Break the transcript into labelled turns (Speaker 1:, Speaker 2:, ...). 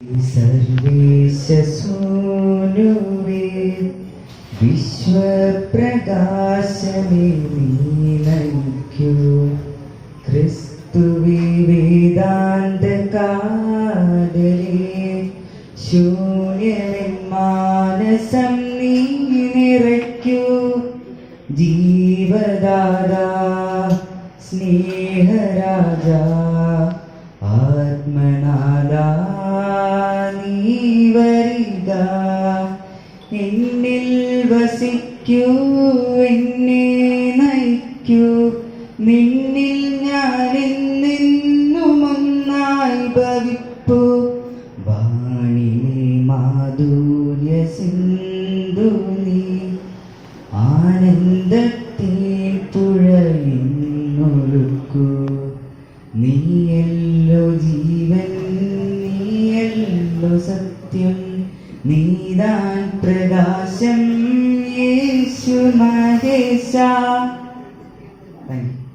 Speaker 1: സർവേശസൂനുവേ വിശ്വപ്രകാശമേ നീ നയിക്കൂ. ക്രിസ്തുവേ വേദാന്ത കാതലേ ശൂന്യമെൻ മാനസം നീ നിറയ്ക്കൂ. ജീവദാതാ സ്നേഹരാജാ ആത്മനാദാ നീ വരിക. എന്നിൽ വസിക്കൂ, എന്നെ നയിക്കൂ. നിന്നിൽ ഞാൻ എന്നെന്നും ഒന്നായി ഭവിപ്പൂ. വാണിനെ മാധുര്യ സിന്ധു നീ ആനന്ദത്തിൻ പുഴയിന്നൊഴുക്കൂ. നീയല്ലോ ജീവൻ, നീയല്ലോ സത്യം, നീതാൻ പ്രകാശം യേശു മഹേശ. Thank you.